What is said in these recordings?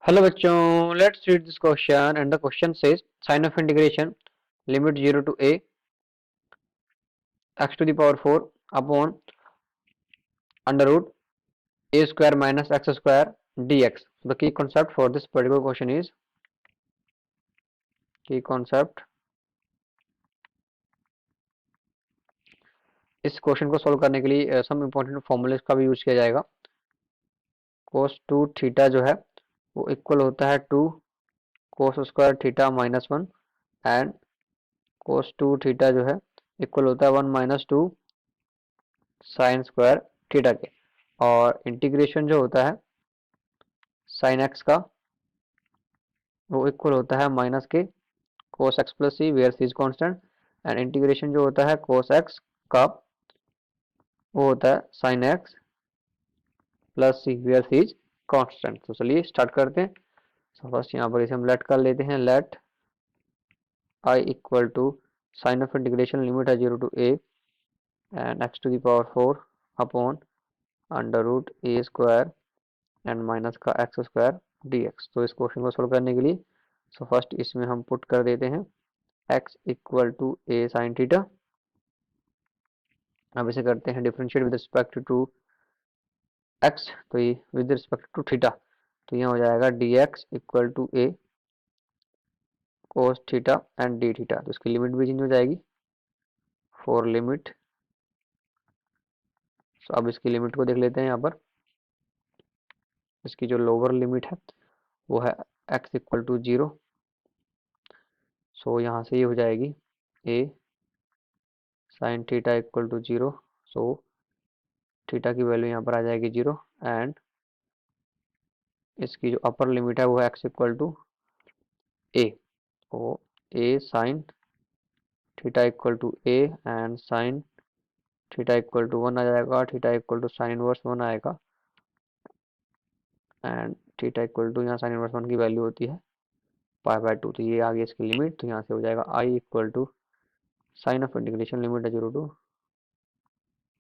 Hello बच्चों, let's read this question and the question says sin of integration limit 0 to a x to the power 4 upon under root a square minus x square dx. The key concept for this particular question is key concept इस question को solve करने के लिए some important formulas का भी use किया जाएगा। cos 2 theta जो है वो इक्वल होता है to cos square theta minus one and cos 2 theta जो है इक्वल होता है one minus two sine square theta के। और इंटीग्रेशन जो होता है साइन एक्स का वो इक्वल होता है माइनस के cos x plus C where C is constant and integration जो होता है cos x का वो होता है sine x plus C where C is constant. तो चलिए स्टार्ट करते हैं। सो फर्स्ट यहाँ पर इसे हम लेट कर लेते हैं। Let I equal to sign of integration limit है 0 to a and x to the power 4 upon under root a square and minus का एक्स स्क्वायर dx। तो इस क्वेश्चन को सोल्व करने के लिए सो फर्स्ट इसमें हम पुट कर देते हैं x equal to a sine theta. अब इसे करते हैं differentiate with respect to x, तो ये विद रिस्पेक्ट टू थीटा, तो यहाँ हो जाएगा dx equal to a cos theta and d theta. तो इसकी लिमिट भी चेंज हो जाएगी फॉर लिमिट। तो अब इसकी लिमिट को देख लेते हैं। यहाँ पर इसकी जो लोअर लिमिट है वो है x इक्वल टू 0। सो यहाँ से ये हो जाएगी a sine theta equal to 0। So theta की वैल्यू यहाँ पर आ जाएगी 0 एंड इसकी जो अपर लिमिट है वो है x इक्वल टू a। तो a sine theta equal to a and sine theta equal to one आ जाएगा, theta equal to sine inverse one आएगा एंड थीटा इक्वल टू यहाँ साइन इनवर्स वन की value होती है पाई बाय टू। तो ये आ गई इसकी लिमिट। तो यहाँ से हो जाएगा I equal to sign of integration limit है 0 टू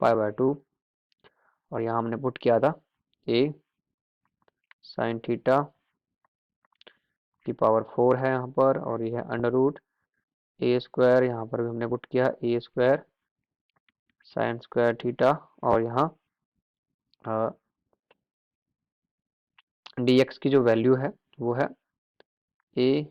पाई बाय टू और यहाँ हमने पुट किया था a साइन थीटा की पावर 4 है यहाँ पर और यह अंडर रूट ए स्क्वायर, यहाँ पर भी हमने पुट किया ए स्क्वायर साइन स्क्वायर थीटा और यहाँ dx की जो वैल्यू है वो है a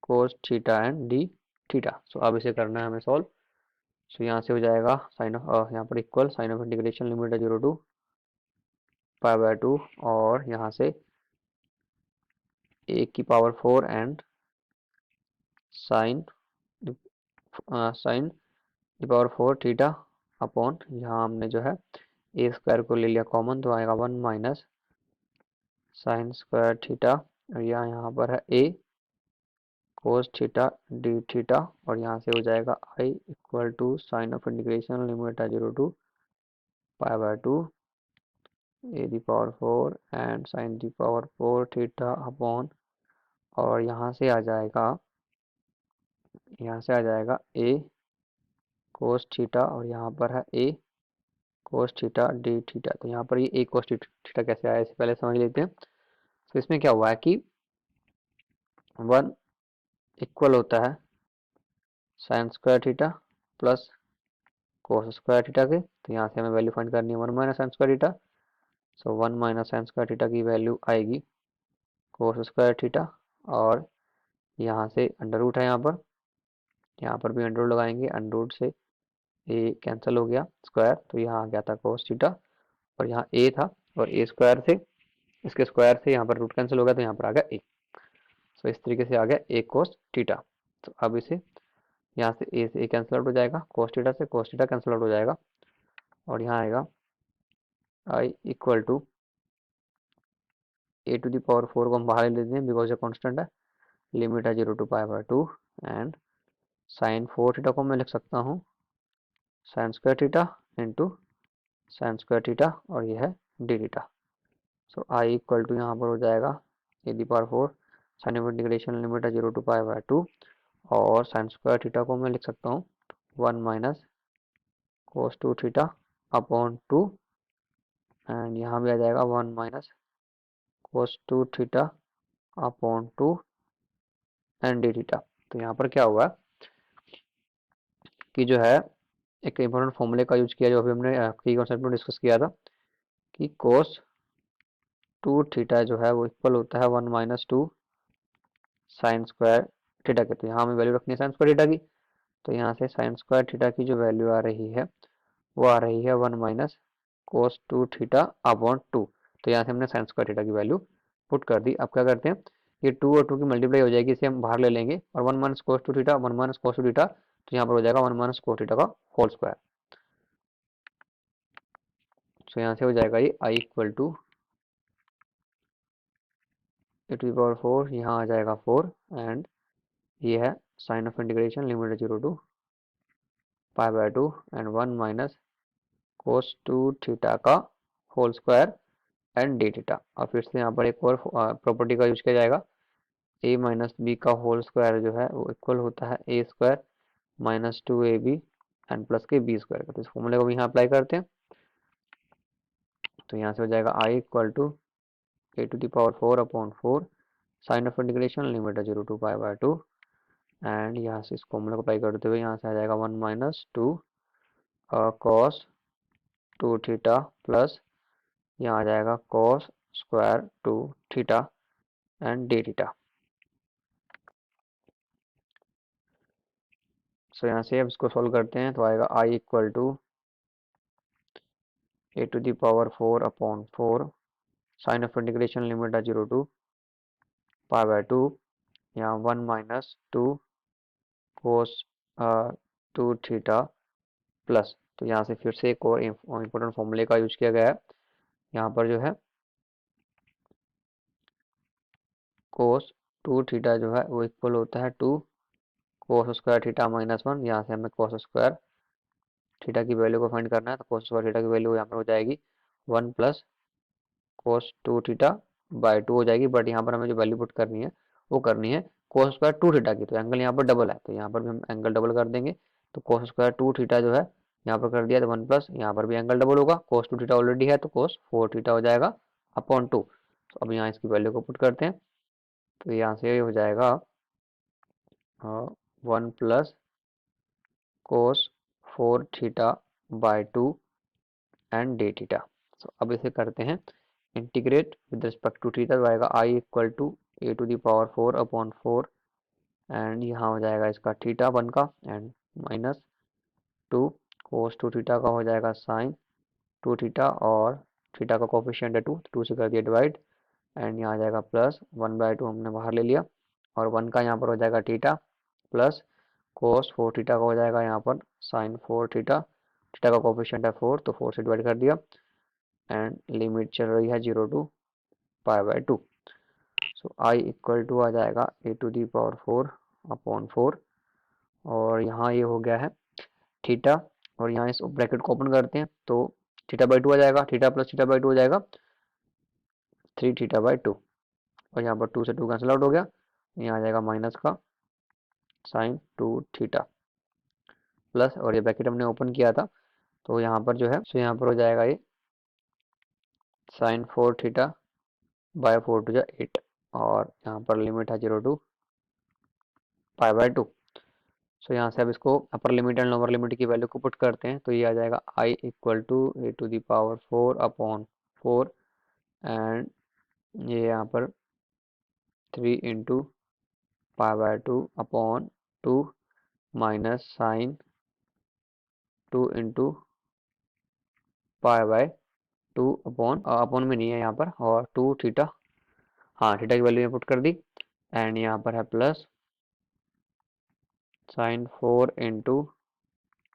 cos theta and d theta. So अब इसे करना है हमें सॉल्व। सो यहाँ से हो जाएगा साइन ऑफ यहाँ पर equal sign of integration limit है 0 टू पाई बाय टू और यहाँ से a की पावर 4 एंड साइन साइन की पावर 4 थीटा अपॉन यहाँ हमने जो है ए स्क्वायर को ले लिया कॉमन तो आएगा one minus sine square theta और यहाँ पर है a cos theta d theta और यहाँ से हो जाएगा i equal to sign of integration limit है 0 to pi by two a the power 4 and sine the power 4 theta upon और यहाँ से आ जाएगा a cos थीटा और यहाँ पर है a cos theta d theta. तो यहाँ पर ये a cos थीटा कैसे आया इसे पहले समझ लेते हैं। तो इसमें क्या हुआ है कि वन इक्वल होता है sign square theta plus cos square theta के। तो यहाँ से हमें वैल्यू फाइंड करनी है one minus sine square theta. So one minus sine square theta की वैल्यू आएगी कोस स्क्वायर थीटा और यहाँ से अंडर रूट है यहाँ पर भी अंडर रूट लगाएंगे, अंडर रूट से ए कैंसिल हो गया स्क्वायर तो यहाँ आ गया था कोस थीटा और यहाँ ए था और ए स्क्वायर से इसके स्क्वायर से यहाँ पर रूट कैंसिल हो गया तो यहाँ पर आ गया ए। सो इस तरीके से आ गया ए कोस थीटा। तो अब इसे यहाँ से ए से ए कैंसिल आउट हो जाएगा, कोस थीटा से कोस थीटा कैंसिल आउट हो जाएगा और यहाँ आएगा I equal to A to the power 4 को हम बाहर ले लेते हैं बिकॉज ये कॉन्स्टेंट है। लिमिट है 0 to pi by two and sine 4 theta को मैं लिख सकता हूँ sine square theta into sine square theta और यह है D theta. So I equal to यहाँ पर हो जाएगा A the power 4 sign of integration limit है 0 टू पाई बाय टू और साइन स्क्वायर थीटा को मैं लिख सकता हूँ one minus cos 2 theta upon two and यहाँ भी आ जाएगा one minus cos 2 theta upon 2 and d theta. तो यहाँ पर क्या हुआ कि जो है एक इंपॉर्टेंट फॉर्मूले का यूज किया जो अभी हमने की कॉन्सेप्ट में डिस्कस किया था कि कोस 2 थीटा जो है वो इक्वल होता है 1 माइनस 2 साइन स्क्वायर थीटा के। तो यहाँ हमें वैल्यू रखनी है साइन स्क्वायर थीटा की। तो यहाँ से साइन स्क्वायर थीटा की जो वैल्यू आ रही है वो आ रही है 1 माइनस कोस 2 थीटा अपॉन 2। तो यहाँ से हमने साइन स्क्वायर थीटा की वैल्यू पुट कर दी। अब क्या करते हैं, ये 2 और 2 की मल्टीप्लाई हो जाएगी, इसे हम बाहर ले लेंगे और 1 minus cos 2 theta 1 minus cos 2 theta, तो यहाँ पर हो जाएगा 1 माइनस कोस थीटा का होल स्क्वायर। तो यहाँ से हो जाएगा ये I equal to A to the power 4, यहाँ आ जाएगा 4 एंड ये है sign of integration limit 0 to pi by 2 and 1 minus cos 2 theta का whole square and D theta. और फिर से यहाँ पर एक और प्रॉपर्टी का यूज किया जाएगा, ए माइनस बी का होल स्क्वायर जो है वो इक्वल होता है A square minus 2ab and plus के बी स्क्वायर का। तो इस फॉर्मूले को भी यहाँ अप्लाई करते हैं। तो यहाँ से हो जाएगा I equal to A to the power 4 upon 4 sign of integration limit है 0 टू पाई बाय 2 एंड यहाँ से इस फॉर्मूले को अप्लाई करते हुए यहाँ से आ जाएगा 1 माइनस 2 कॉस 2 थीटा प्लस यहाँ आ जाएगा cos square 2 theta and D theta. So यहाँ से अब इसको सॉल्व करते हैं तो आएगा I equal to A to the power 4 upon 4 sign of integration limit है 0 टू पाई बाय 2, यहाँ 1 माइनस 2 कोस 2 थीटा प्लस। तो यहाँ से फिर से एक और इम्पोर्टेंट फॉर्मूले का यूज किया गया है। यहाँ पर जो है कोस 2 थीटा जो है वो इक्वल होता है 2 कोस स्क्वायर थीटा माइनस 1। यहाँ से हमें कोस स्क्वायर थीटा की वैल्यू को फाइंड करना है, तो कोस स्क्वायर थीटा की वैल्यू यहाँ पर हो जाएगी 1 प्लस कोस 2 थीटा बाय 2 हो जाएगी। बट यहाँ पर हमें जो वैल्यू पुट करनी है वो करनी है कोस स्क्वायर 2 थीटा की। तो एंगल यहाँ पर डबल है, तो यहाँ पर भी हम एंगल डबल कर देंगे। तो कोस स्क्वायर 2 थीटा जो है यहाँ पर कर दिया तो 1 प्लस यहाँ पर भी एंगल डबल होगा, कोस 2 थीटा ऑलरेडी है तो कोस 4 थीटा हो जाएगा अपॉन 2। तो अब यहाँ इसकी वैल्यू को पुट करते हैं। तो यहाँ से हो जाएगा 1 plus cos 4 theta by 2 and D theta. So अब इसे करते हैं integrate with respect to theta. तो आएगा I equal to A to the power 4 upon 4 and यहाँ हो जाएगा इसका थीटा 1 का एंड माइनस 2 कोस 2 थीटा का हो जाएगा साइन 2 थीटा और थीटा का कोफिशिएंट है 2, तो 2 से कर दिया डिवाइड एंड यहाँ आ जाएगा प्लस 1 बाय 2 हमने बाहर ले लिया और 1 का यहाँ पर हो जाएगा थीटा प्लस कोस 4 थीटा का हो जाएगा यहाँ पर साइन 4 थीटा। थीटा का कोफिशिएंट है 4 तो 4 से डिवाइड कर दिया एंड लिमिट चल रही है 0 to pi by 2। So I equal to आ जाएगा A to the power 4 upon 4 और यहाँ ये हो गया है थीटा और यहाँ इस ब्रैकेट को ओपन करते हैं तो थीटा बाई 2 आ जाएगा, थीटा प्लस थीटा बाई 2 हो जाएगा 3 थीटा बाई 2 और यहाँ पर 2 से 2 कैंसिल आउट हो गया। यहाँ आ जाएगा माइनस का साइन 2 थीटा प्लस और ये ब्रैकेट हमने ओपन किया था तो यहाँ पर जो है सो यहाँ पर हो जाएगा ये साइन 4 थीटा बाय 4 टू जा 8 और यहाँ पर लिमिट है 0 टू पाई बाय 2। सो यहाँ से अब इसको upper limit and lower limit की वैल्यू को पुट करते हैं तो ये आ जाएगा I equal to A to the power 4 upon 4 and ये यहाँ पर 3 into pi by 2 upon 2 minus sine 2 into pi by 2 upon upon में नहीं है यहाँ पर और 2 थीटा, हाँ थीटा की वैल्यू पुट कर दी एंड यहाँ पर है plus sine 4 into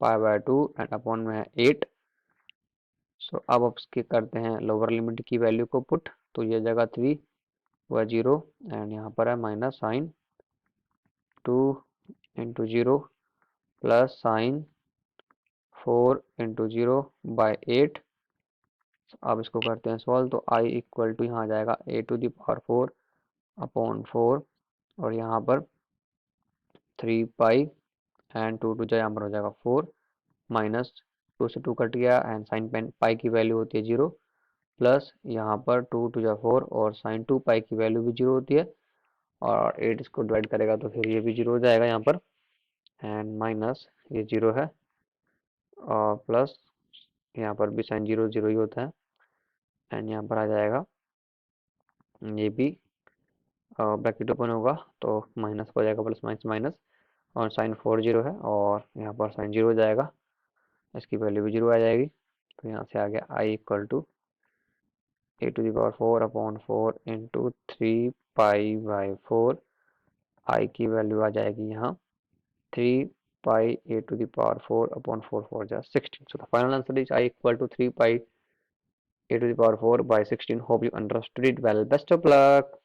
pi by 2 and upon में है 8। सो अब इसके करते हैं लोअर लिमिट की वैल्यू को पुट तो ये जगह 3 व 0 एंड यहाँ पर है minus sine 2 into 0 plus sine 4 into 0 by 8। अब इसको करते हैं सॉल्व तो आई इक्वल टू यहाँ आ जाएगा A to the power 4 upon 4 और यहाँ पर 3 पाई एंड 2 टू जो यहाँ पर हो जाएगा 4 माइनस 2 से 2 कट गया एंड साइन पेन पाई की वैल्यू होती है 0 प्लस यहाँ पर 2 टू जा 4 और साइन 2 पाई की वैल्यू भी 0 होती है और 8 इसको डिवाइड करेगा तो फिर ये भी 0 हो जाएगा यहाँ पर, एंड माइनस ये 0 है और प्लस यहाँ पर भी साइन 0 0 ही होता है, एंड यहाँ पर आ जाएगा ये भी ब्रैकेट ओपन होगा तो माइनस हो जाएगा, प्लस माइनस माइनस, और साइन 4 0 है और यहाँ पर साइन 0 हो जाएगा, इसकी वैल्यू भी 0 आ जाएगी। तो यहाँ से आ गया I equal to a⁴ upon 4 into 3 π/4, I की वैल्यू आ जाएगी यहाँ 3 π a⁴ अपॉन 4 4 जा 16। So the final answer is I equal to 3 π a⁴/16. Hope you understood it well. Best of luck.